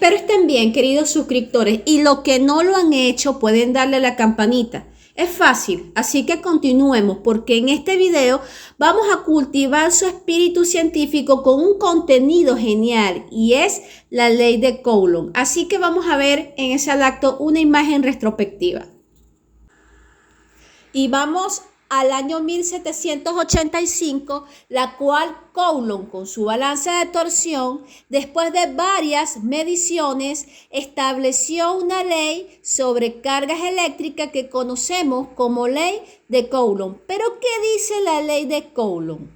Espero estén bien, queridos suscriptores, y los que no lo han hecho pueden darle a la campanita. Es fácil, así que continuemos porque en este video vamos a cultivar su espíritu científico con un contenido genial y es la ley de Coulomb. Así que vamos a ver en ese acto una imagen retrospectiva. Y vamos al año 1785, la cual Coulomb, con su balanza de torsión, después de varias mediciones, estableció una ley sobre cargas eléctricas que conocemos como ley de Coulomb. ¿Pero qué dice la ley de Coulomb?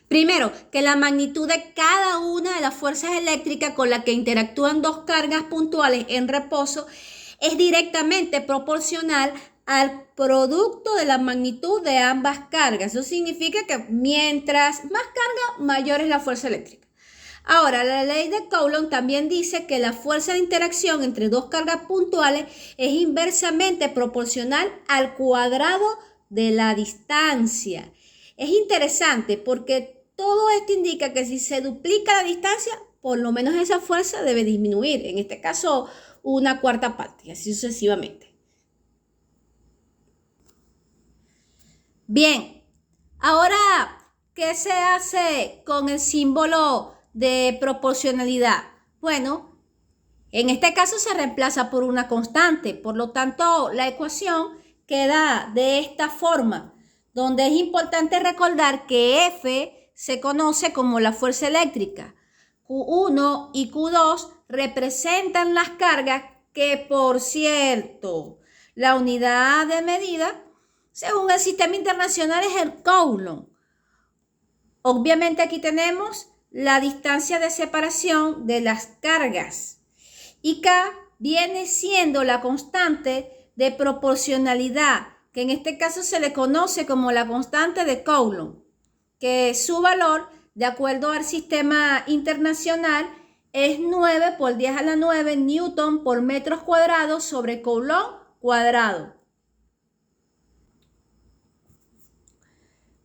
Primero, que la magnitud de cada una de las fuerzas eléctricas con las que interactúan dos cargas puntuales en reposo es directamente proporcional al producto de la magnitud de ambas cargas. Eso significa que mientras más carga, mayor es la fuerza eléctrica. Ahora, la ley de Coulomb también dice que la fuerza de interacción entre dos cargas puntuales es inversamente proporcional al cuadrado de la distancia. Es interesante porque todo esto indica que si se duplica la distancia, por lo menos esa fuerza debe disminuir. En este caso, una cuarta parte, y así sucesivamente. Bien, ahora, ¿qué se hace con el símbolo de proporcionalidad? Bueno, en este caso se reemplaza por una constante, por lo tanto, la ecuación queda de esta forma, donde es importante recordar que F se conoce como la fuerza eléctrica. Q1 y Q2 representan las cargas que, por cierto, la unidad de medida, según el sistema internacional, es el Coulomb. Obviamente aquí tenemos la distancia de separación de las cargas. Y K viene siendo la constante de proporcionalidad, que en este caso se le conoce como la constante de Coulomb, que su valor, de acuerdo al sistema internacional, es 9 por 10 a la 9 newton por metros cuadrados sobre Coulomb cuadrado.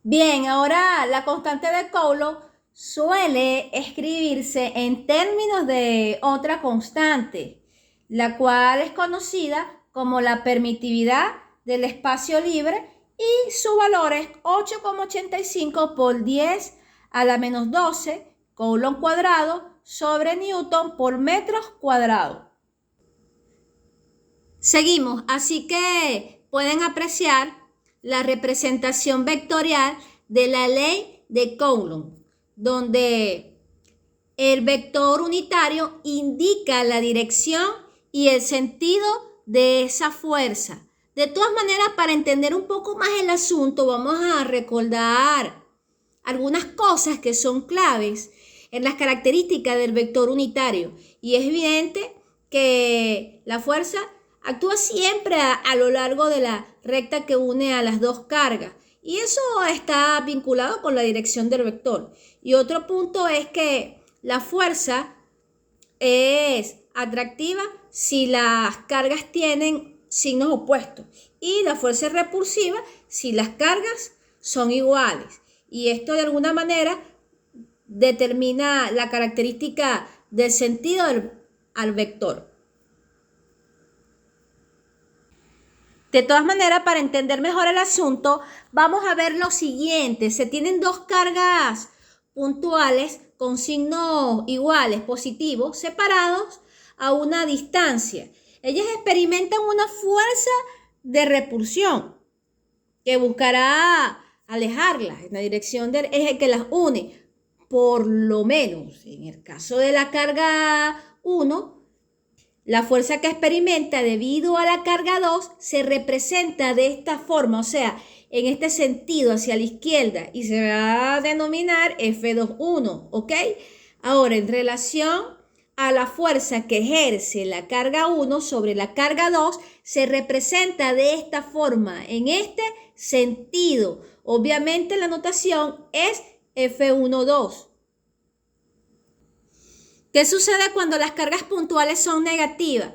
Bien, ahora la constante de Coulomb suele escribirse en términos de otra constante, la cual es conocida como la permitividad del espacio libre y su valor es 8,85 por 10 a la menos 12 Coulomb cuadrado sobre newton por metros cuadrados. Seguimos, así que pueden apreciar la representación vectorial de la ley de Coulomb, donde el vector unitario indica la dirección y el sentido de esa fuerza. De todas maneras, para entender un poco más el asunto, vamos a recordar algunas cosas que son claves en las características del vector unitario. Y es evidente que la fuerza actúa siempre a lo largo de la recta que une a las dos cargas. Y eso está vinculado con la dirección del vector. Y otro punto es que la fuerza es atractiva si las cargas tienen signos opuestos. Y la fuerza es repulsiva si las cargas son iguales. Y esto de alguna manera determina la característica del sentido al vector. De todas maneras, para entender mejor el asunto, vamos a ver lo siguiente. Se tienen dos cargas puntuales con signos iguales, positivos, separados a una distancia. Ellas experimentan una fuerza de repulsión que buscará alejarlas en la dirección del eje que las une. Por lo menos, en el caso de la carga 1, la fuerza que experimenta debido a la carga 2 se representa de esta forma, o sea, en este sentido hacia la izquierda y se va a denominar F21, ¿ok? Ahora, en relación a la fuerza que ejerce la carga 1 sobre la carga 2, se representa de esta forma, en este sentido. Obviamente la notación es F12. ¿Qué sucede cuando las cargas puntuales son negativas?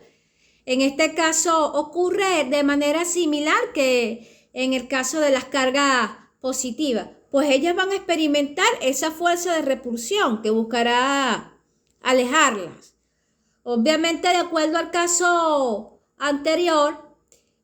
En este caso ocurre de manera similar que en el caso de las cargas positivas. Pues ellas van a experimentar esa fuerza de repulsión que buscará alejarlas. Obviamente, de acuerdo al caso anterior,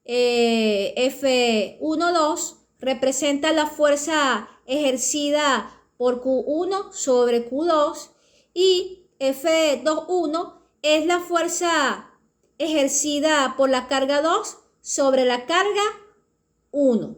F1,2 representa la fuerza ejercida por Q1 sobre Q2 y F2,1 es la fuerza ejercida por la carga 2 sobre la carga 1.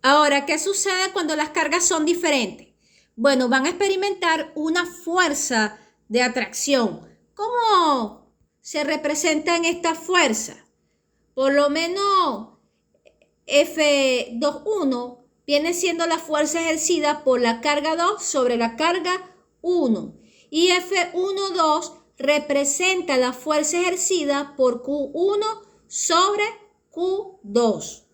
Ahora, ¿qué sucede cuando las cargas son diferentes? Bueno, van a experimentar una fuerza de atracción. ¿Cómo se representan estas fuerzas? Por lo menos F2,1 viene siendo la fuerza ejercida por la carga 2 sobre la carga 1. Y F1,2 representa la fuerza ejercida por Q1 sobre Q2.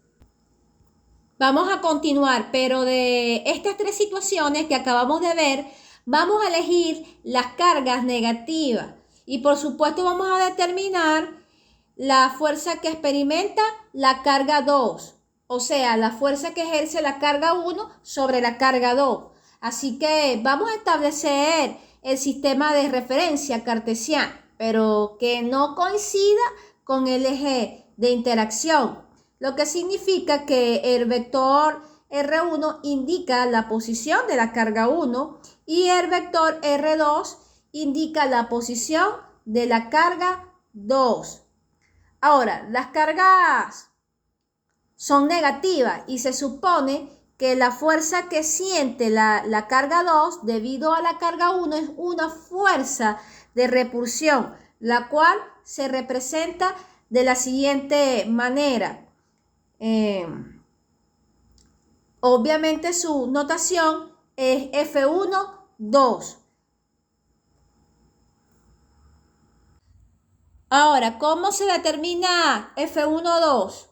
Vamos a continuar, pero de estas tres situaciones que acabamos de ver, vamos a elegir las cargas negativas y por supuesto vamos a determinar la fuerza que experimenta la carga 2, o sea, la fuerza que ejerce la carga 1 sobre la carga 2. Así que vamos a establecer el sistema de referencia cartesiano, pero que no coincida con el eje de interacción. Lo que significa que el vector R1 indica la posición de la carga 1 y el vector R2 indica la posición de la carga 2. Ahora, las cargas son negativas y se supone que la fuerza que siente la carga 2 debido a la carga 1 es una fuerza de repulsión, la cual se representa de la siguiente manera. Obviamente su notación es F1,2. Ahora, ¿cómo se determina F1,2?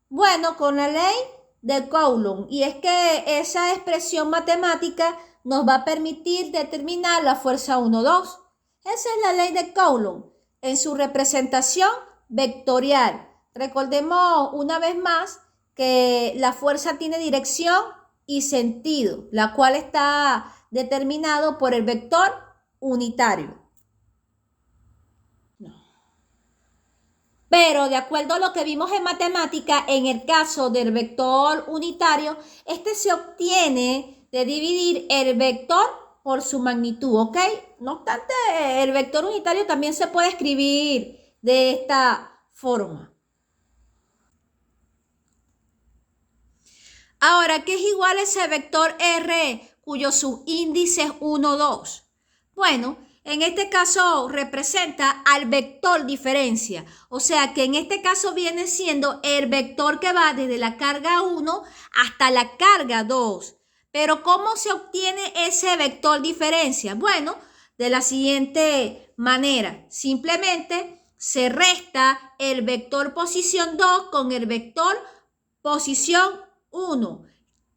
Bueno, con la ley de Coulomb. Y es que esa expresión matemática nos va a permitir determinar la fuerza 1,2. Esa es la ley de Coulomb en su representación vectorial. Recordemos una vez más que la fuerza tiene dirección y sentido, la cual está determinado por el vector unitario. Pero de acuerdo a lo que vimos en matemática, en el caso del vector unitario, este se obtiene de dividir el vector por su magnitud, ¿ok? No obstante, el vector unitario también se puede escribir de esta forma. Ahora, ¿qué es igual a ese vector R cuyo subíndice es 1, 2? Bueno, en este caso representa al vector diferencia, o sea que en este caso viene siendo el vector que va desde la carga 1 hasta la carga 2. Pero ¿cómo se obtiene ese vector diferencia? Bueno, de la siguiente manera, simplemente se resta el vector posición 2 con el vector posición 1,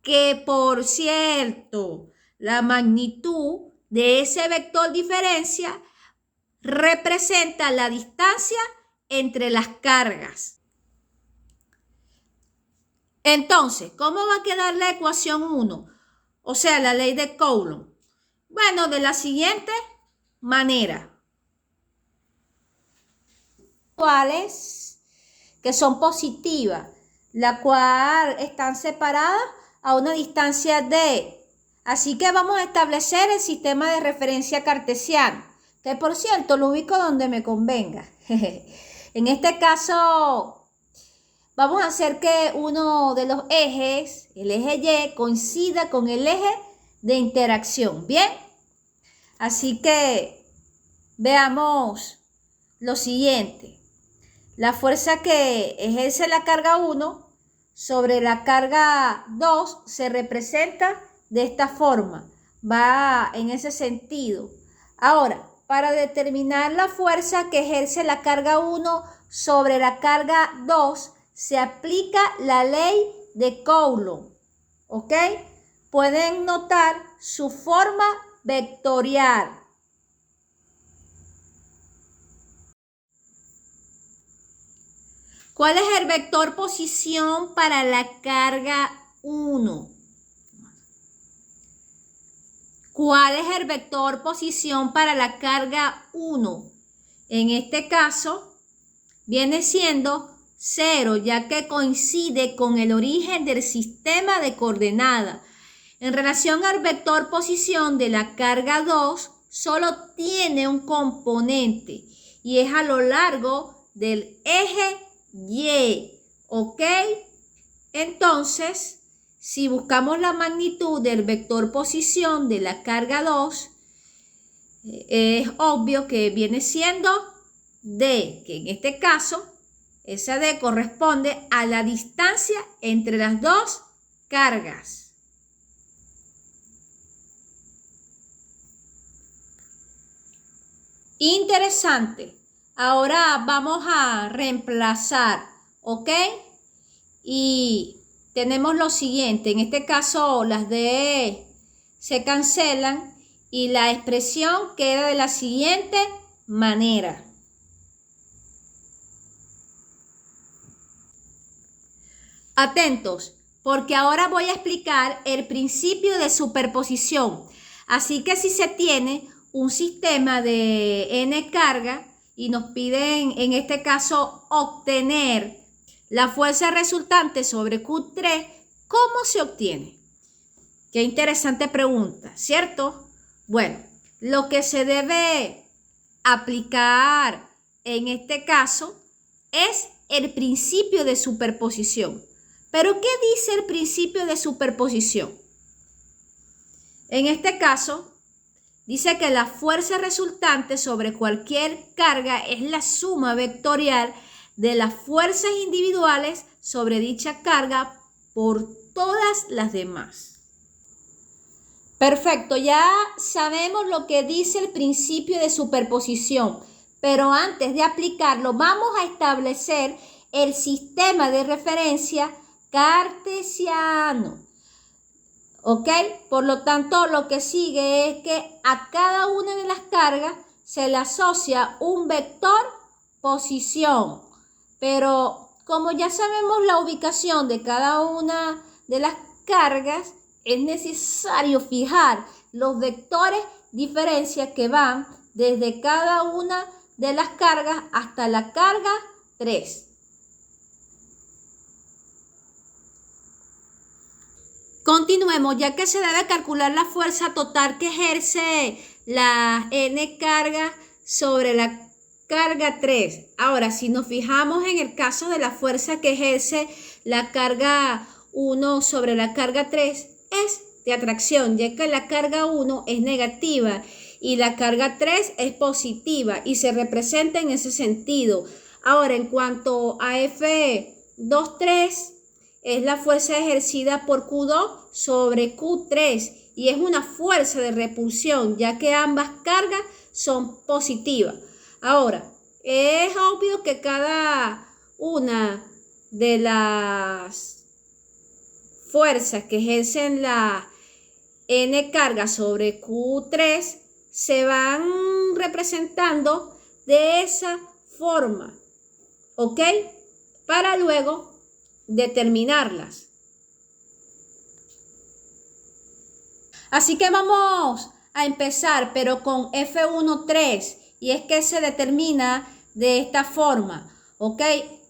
que por cierto, la magnitud de ese vector diferencia representa la distancia entre las cargas. Entonces, ¿cómo va a quedar la ecuación 1? O sea, la ley de Coulomb. Bueno, de la siguiente manera. ¿Cuáles? Que son positivas, la cual están separadas a una distancia d. Así que vamos a establecer el sistema de referencia cartesiano, que por cierto lo ubico donde me convenga. En este caso, vamos a hacer que uno de los ejes, el eje Y, coincida con el eje de interacción. ¿Bien? Así que veamos lo siguiente. La fuerza que ejerce la carga 1 sobre la carga 2 se representa de esta forma. Va en ese sentido. Ahora, para determinar la fuerza que ejerce la carga 1 sobre la carga 2, se aplica la ley de Coulomb. ¿Ok? Pueden notar su forma vectorial. ¿Cuál es el vector posición para la carga 1? ¿Cuál es el vector posición para la carga 1? En este caso, viene siendo 0, ya que coincide con el origen del sistema de coordenadas. En relación al vector posición de la carga 2, solo tiene un componente y es a lo largo del eje Y, ¿ok? Entonces, si buscamos la magnitud del vector posición de la carga 2, es obvio que viene siendo D, que en este caso, esa D corresponde a la distancia entre las dos cargas. Interesante. Ahora vamos a reemplazar, ¿ok? Y tenemos lo siguiente. En este caso, las D se cancelan y la expresión queda de la siguiente manera. Atentos, porque ahora voy a explicar el principio de superposición. Así que si se tiene un sistema de n carga y nos piden en este caso obtener la fuerza resultante sobre Q3, ¿cómo se obtiene? Qué interesante pregunta, ¿cierto? Bueno, lo que se debe aplicar en este caso es el principio de superposición. ¿Pero qué dice el principio de superposición? En este caso, dice que la fuerza resultante sobre cualquier carga es la suma vectorial de las fuerzas individuales sobre dicha carga por todas las demás. Perfecto, ya sabemos lo que dice el principio de superposición, pero antes de aplicarlo vamos a establecer el sistema de referencia cartesiano. ¿Ok? Por lo tanto, lo que sigue es que a cada una de las cargas se le asocia un vector posición. Pero como ya sabemos la ubicación de cada una de las cargas, es necesario fijar los vectores diferencia que van desde cada una de las cargas hasta la carga 3. Continuemos, ya que se debe calcular la fuerza total que ejerce la n carga sobre la carga 3. Ahora, si nos fijamos en el caso de la fuerza que ejerce la carga 1 sobre la carga 3, es de atracción, ya que la carga 1 es negativa y la carga 3 es positiva y se representa en ese sentido. Ahora, en cuanto a F23, es la fuerza ejercida por Q2 sobre Q3 y es una fuerza de repulsión, ya que ambas cargas son positivas. Ahora, es obvio que cada una de las fuerzas que ejercen la n carga sobre Q3 se van representando de esa forma, ¿ok? Para luego determinarlas. Así que vamos a empezar, pero con F13, y es que se determina de esta forma, ¿ok?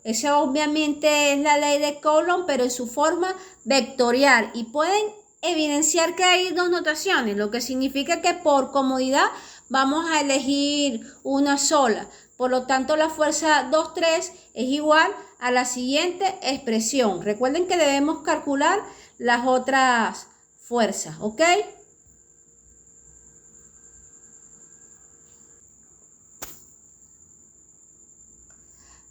Esa obviamente es la ley de Coulomb, pero en su forma vectorial, y pueden evidenciar que hay dos notaciones, lo que significa que por comodidad vamos a elegir una sola. Por lo tanto, la fuerza 2,3 es igual a la siguiente expresión. Recuerden que debemos calcular las otras fuerzas, ¿ok?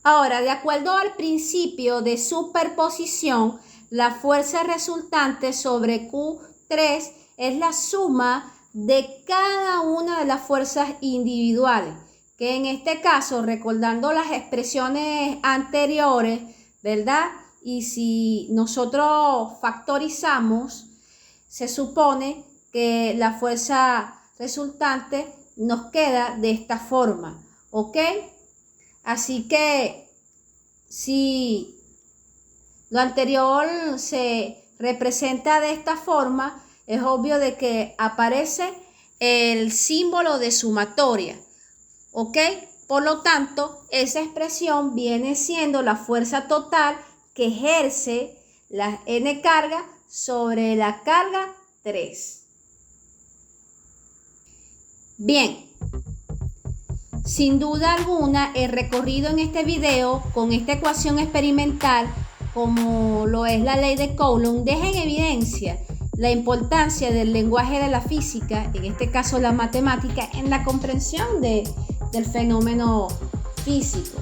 Ahora, de acuerdo al principio de superposición, la fuerza resultante sobre Q3 es la suma de cada una de las fuerzas individuales, que en este caso, recordando las expresiones anteriores, ¿verdad? Y si nosotros factorizamos, se supone que la fuerza resultante nos queda de esta forma, ¿ok? Así que si lo anterior se representa de esta forma, es obvio de que aparece el símbolo de sumatoria, ¿ok? Por lo tanto, esa expresión viene siendo la fuerza total que ejerce la n carga sobre la carga 3. Bien, sin duda alguna, el recorrido en este video con esta ecuación experimental, como lo es la ley de Coulomb, deja en evidencia la importancia del lenguaje de la física, en este caso la matemática, en la comprensión del fenómeno físico.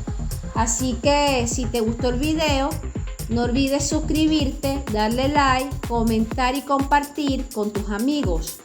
Así que si te gustó el video, no olvides suscribirte, darle like, comentar y compartir con tus amigos.